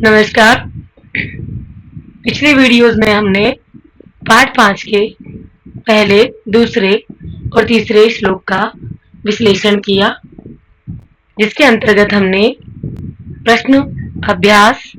नमस्कार। पिछले वीडियोस में हमने पाठ 5 के पहले, दूसरे और तीसरे श्लोक का विश्लेषण किया, जिसके अंतर्गत हमने प्रश्न, अभ्यास,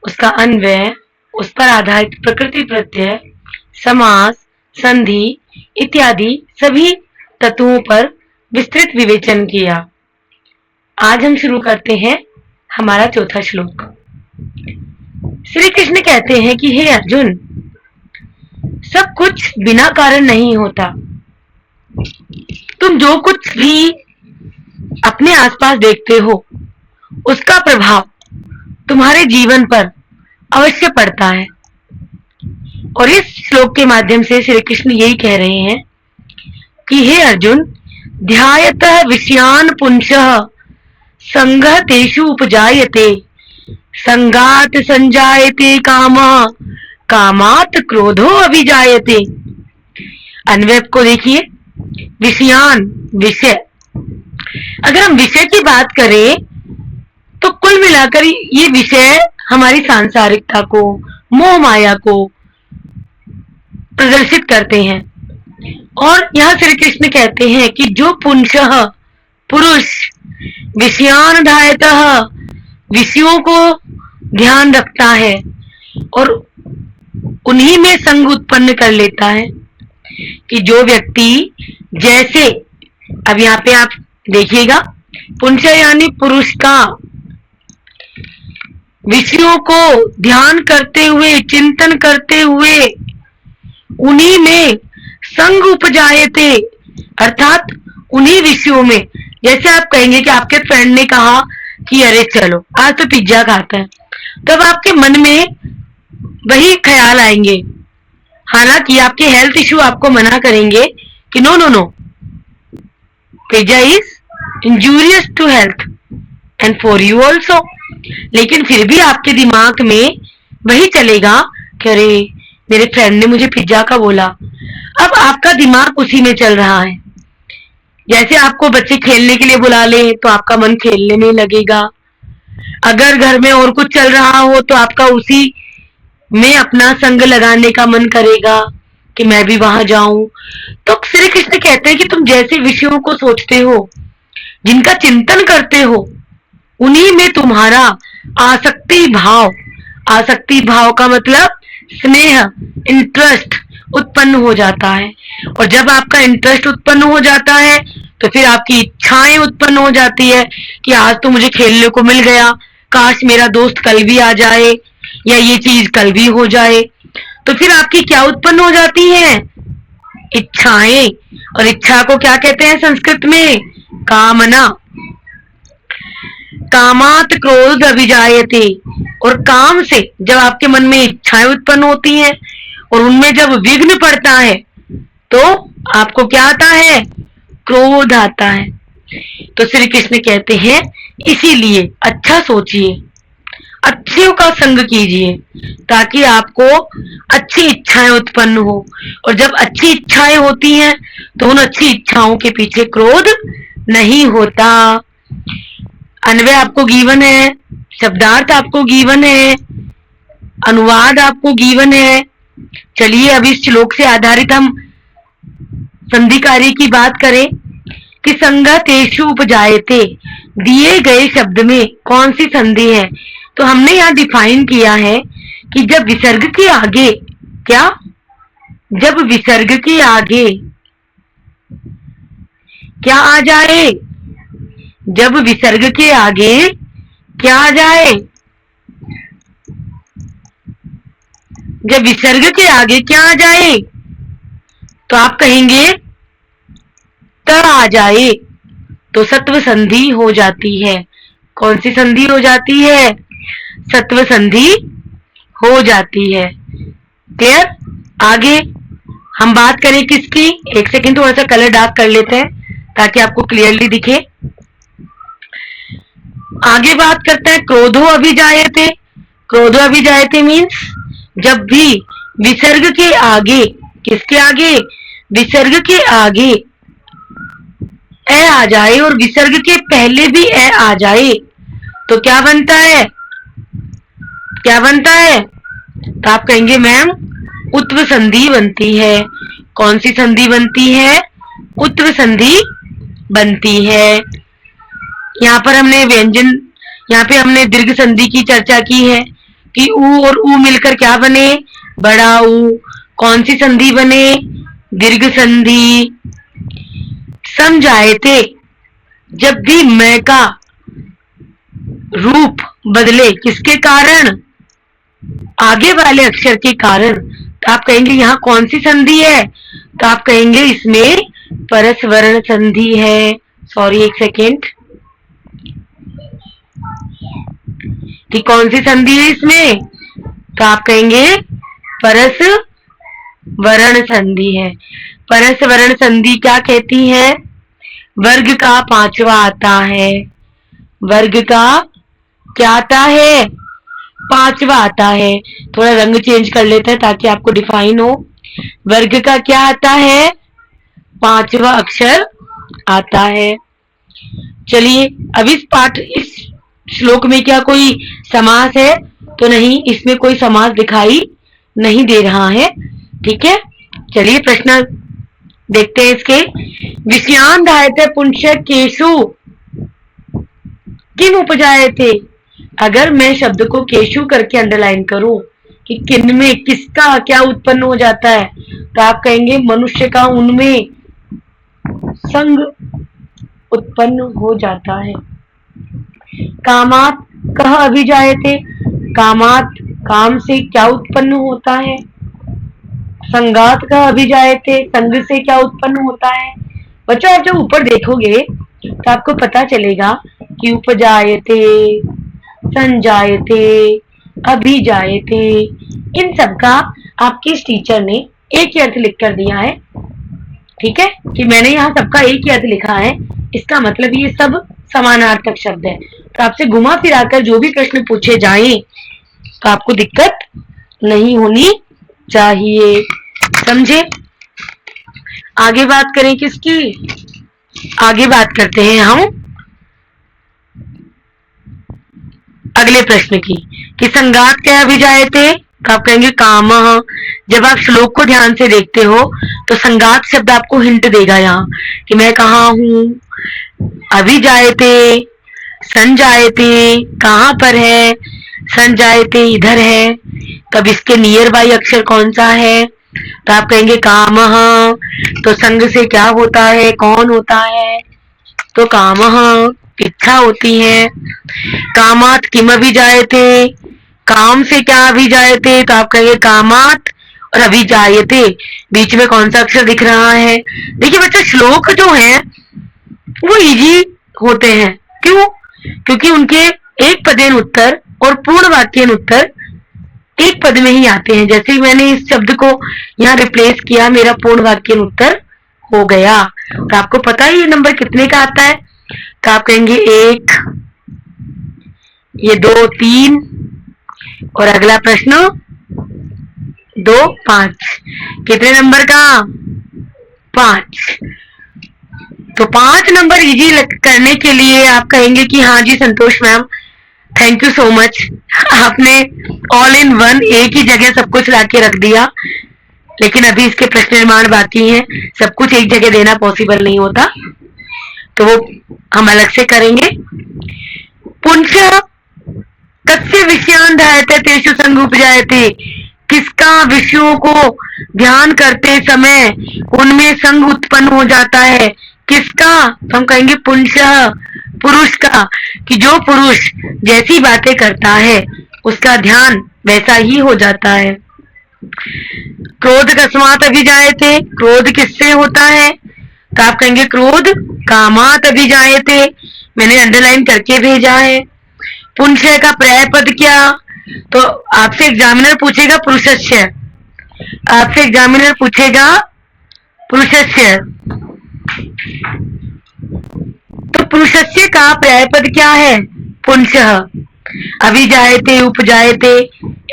उसका अन्वय, उस पर आधारित प्रकृति प्रत्यय, समास, संधि इत्यादि सभी तत्वों पर विस्तृत विवेचन किया। आज हम शुरू करते हैं हमारा चौथा श्लोक। श्री कृष्ण कहते हैं कि हे अर्जुन, सब कुछ बिना कारण नहीं होता। तुम जो कुछ भी अपने आसपास देखते हो, उसका प्रभाव तुम्हारे जीवन पर अवश्य पड़ता है। और इस श्लोक के माध्यम से श्री कृष्ण यही कह रहे हैं कि हे अर्जुन, ध्यायतः विषयान पुंसः संगः तेषु उपजायते, संगात संजायते कामः, कामात क्रोधो अभिजायते। अन्वय को देखिए, विषयान, विषय। अगर हम विषय की बात करें तो कुल मिलाकर ये विषय हमारी सांसारिकता को, मोह माया को प्रदर्शित करते हैं। और यहाँ श्री कृष्ण कहते हैं कि जो पुंसः, पुरुष, विषयान धायतः, विषयों को ध्यान रखता है और उन्हीं में संग उत्पन्न कर लेता है, कि जो व्यक्ति जैसे, अब यहाँ पे आप देखिएगा, पुंस यानी पुरुष का विषयों को ध्यान करते हुए, चिंतन करते हुए उन्हीं में संग उपजायते, अर्थात उन्हीं विषयों में। जैसे आप कहेंगे कि आपके फ्रेंड ने कहा कि अरे चलो आज तो पिज्जा खाते हैं, तब आपके मन में वही ख्याल आएंगे। हालांकि आपके हेल्थ इश्यू आपको मना करेंगे कि no no no, pizza is injurious to health and for you also, लेकिन फिर भी आपके दिमाग में वही चलेगा कि अरे मेरे फ्रेंड ने मुझे पिज्जा का बोला। अब आपका दिमाग उसी में चल रहा है। जैसे आपको बच्चे खेलने के लिए बुला ले तो आपका मन खेलने में लगेगा। अगर घर में और कुछ चल रहा हो तो आपका उसी में अपना संग लगाने का मन करेगा कि मैं भी वहां जाऊं। तो श्री कृष्ण कहते हैं कि तुम जैसे विषयों को सोचते हो, जिनका चिंतन करते हो, उन्हीं में तुम्हारा आसक्ति भाव का मतलब स्नेह, इंटरेस्ट उत्पन्न हो जाता है। और जब आपका इंटरेस्ट उत्पन्न हो जाता है तो फिर आपकी इच्छाएं उत्पन्न हो जाती है कि आज तो मुझे खेलने को मिल गया, काश मेरा दोस्त कल भी आ जाए या ये चीज कल भी हो जाए। तो फिर आपकी क्या उत्पन्न हो जाती है? इच्छाएं। और इच्छा को क्या कहते हैं संस्कृत में? कामना। कामात क्रोध अभिजायते। और काम से जब आपके मन में इच्छाएं उत्पन्न होती हैं और उनमें जब विघ्न पड़ता है तो आपको क्या आता है? क्रोध आता है। तो श्री कृष्ण कहते हैं इसीलिए अच्छा सोचिए, अच्छों का संग कीजिए, ताकि आपको अच्छी इच्छाएं उत्पन्न हो। और जब अच्छी इच्छाएं होती हैं तो उन अच्छी इच्छाओं के पीछे क्रोध नहीं होता। अन्वय आपको गिवन है, शब्दार्थ आपको गिवन है, अनुवाद आपको गिवन है। चलिए अब इस श्लोक से आधारित हम संधि कार्य की बात करें कि संगः तेषु उपजायते, दिए गए शब्द में कौन सी संधि है? तो हमने यहाँ डिफाइन किया है कि जब विसर्ग के आगे क्या, जब विसर्ग के आगे क्या आ जाए, जब विसर्ग के आगे क्या आ जाए, जब विसर्ग के आगे क्या आ जाए तो आप कहेंगे त आ जाए, तो सत्व संधि हो जाती है। कौन सी संधि हो जाती है? सत्व संधि हो जाती है। क्लियर? आगे हम बात करें किसकी? एक सेकंड, थोड़ा सा कलर डार्क कर लेते हैं ताकि आपको क्लियरली दिखे। आगे बात करते हैं क्रोधो अभिजायते। क्रोधो अभिजायते मीन्स जब भी विसर्ग के आगे, किसके आगे? विसर्ग के आगे ए आ जाए और विसर्ग के पहले भी ए आ जाए तो क्या बनता है? क्या बनता है? तो आप कहेंगे मैम उत्व संधि बनती है। कौन सी संधि बनती है? उत्व संधि बनती है। यहाँ पर हमने व्यंजन, यहाँ पे हमने दीर्घ संधि की चर्चा की है कि ऊ और ऊ मिलकर क्या बने? बड़ा ऊ। कौन सी संधि बने? दीर्घ संधि। समझायते, जब भी मैं का रूप बदले किसके कारण? आगे वाले अक्षर के कारण। तो आप कहेंगे यहाँ कौन सी संधि है? तो आप कहेंगे इसमें परस्वर्ण संधि है। सॉरी, एक सेकेंड। ठीक, कौन सी संधि है इसमें? तो आप कहेंगे परस्वर्ण संधि है। परस्वर्ण संधि क्या कहती है? वर्ग का पांचवा आता है। वर्ग का क्या आता है? पांचवा आता है। थोड़ा रंग चेंज कर लेते हैं ताकि आपको डिफाइन हो। वर्ग का क्या आता है? पांचवा अक्षर आता है। चलिए, अब इस श्लोक में क्या कोई समास है? तो नहीं, इसमें कोई समास दिखाई नहीं दे रहा है। ठीक है, चलिए प्रश्न देखते हैं इसके। विषयान धायते पुंस्य केशु किम उपजायते। अगर मैं शब्द को केशु करके अंडरलाइन करूं कि किन में, किसका क्या उत्पन्न हो जाता है, तो आप कहेंगे मनुष्य का उनमें संग उत्पन्न हो जाता है। कामात कह अभिजायते। कामात, काम से क्या उत्पन्न होता है? संगात का अभिजायते, संग से क्या उत्पन्न होता है? बच्चों, आप जब ऊपर देखोगे तो आपको पता चलेगा कि उपजायते, संजायते, अभिजायते, इन सब का आपके इस टीचर ने एक ही अर्थ लिख कर दिया है। ठीक है, कि मैंने यहाँ सबका एक ही अर्थ लिखा है, इसका मतलब ये सब समानार्थक शब्द है। तो आपसे घुमा फिराकर जो भी प्रश्न पूछे जाएं तो आपको दिक्कत नहीं होनी चाहिए। समझे? आगे बात करें किसकी? आगे बात करते हैं हम अगले प्रश्न की कि संगात क्या अभिजायते। तो आप कहेंगे काम। जब आप श्लोक को ध्यान से देखते हो तो संगात शब्द आपको हिंट देगा यहाँ कि मैं कहाँ हूँ। अभिजायते, संजायते कहाँ पर है? संजायते इधर है। तब इसके नियर बाई अक्षर कौन सा है? तो आप कहेंगे काम। तो संग से क्या होता है? कौन होता है? तो काम, इच्छा होती है। कामात किम अभिजायते, काम से क्या अभिजायते? तो आप कहेंगे कामात। और अभिजायते बीच में कौन सा अक्षर दिख रहा है? देखिए बच्चा, श्लोक जो है वो इजी होते हैं। क्यों? क्योंकि उनके एक पदेन उत्तर और पूर्ण वाक्यन उत्तर एक पद में ही आते हैं। जैसे ही मैंने इस शब्द को यहाँ रिप्लेस किया, मेरा पूर्ण वाक्यन उत्तर हो गया। और आपको पता है ये नंबर कितने का आता है? तो आप कहेंगे 1, ये 2, 3 और अगला प्रश्न 2, 5। कितने नंबर का? 5। तो 5 नंबर इजी करने के लिए आप कहेंगे कि हाँ जी Santosh ma'am, thank you so much, आपने ऑल इन वन एक ही जगह सब कुछ लाके रख दिया। लेकिन अभी इसके प्रश्न निर्माण बाकी हैं, सब कुछ एक जगह देना पॉसिबल नहीं होता, तो वो हम अलग से करेंगे। पुंछ कस्य विषयान ध्यायते तेषु संग उपजायते। किसका विषयों को ध्यान करते समय उनमें संग उत्पन्न हो जाता है? किसका? तो हम कहेंगे पुंछ, पुरुष का, कि जो पुरुष जैसी बातें करता है उसका ध्यान वैसा ही हो जाता है। क्रोध कस्मात अभिजायते। क्रोध किससे होता है? तो आप कहेंगे क्रोध कामात अभिजायते। मैंने अंडरलाइन करके भेजा है। पुंस्य का पर्याय पद क्या? तो आपसे एग्जामिनर पूछेगा पुरुषस्य, आपसे एग्जामिनर पूछेगा पुरुषस्य। तो पुरुषस्य का पर्याय पद क्या है? पुंसः। अभिजायते, उपजायते,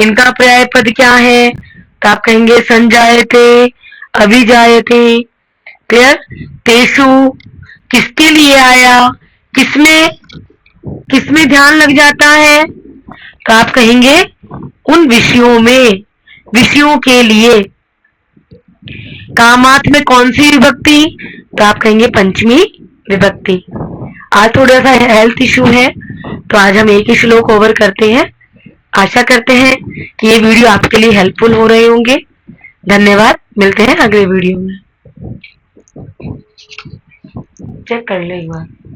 इनका पर्याय पद क्या है? तो आप कहेंगे संजायते, अभिजायते। क्लियर? तेषु किसके लिए आया? किसमें किसमें ध्यान लग जाता है? तो आप कहेंगे उन विषयों में, विषयों के लिए। कामार्थ में कौन सी विभक्ति? तो आप कहेंगे पंचमी विभक्ति। आज थोड़ा सा हेल्थ इशू है, तो आज हम एक ही श्लोक ओवर करते हैं। आशा करते हैं कि ये वीडियो आपके लिए हेल्पफुल हो रहे होंगे। धन्यवाद, मिलते हैं अगले वीडियो में। चेक कर लो एक बार।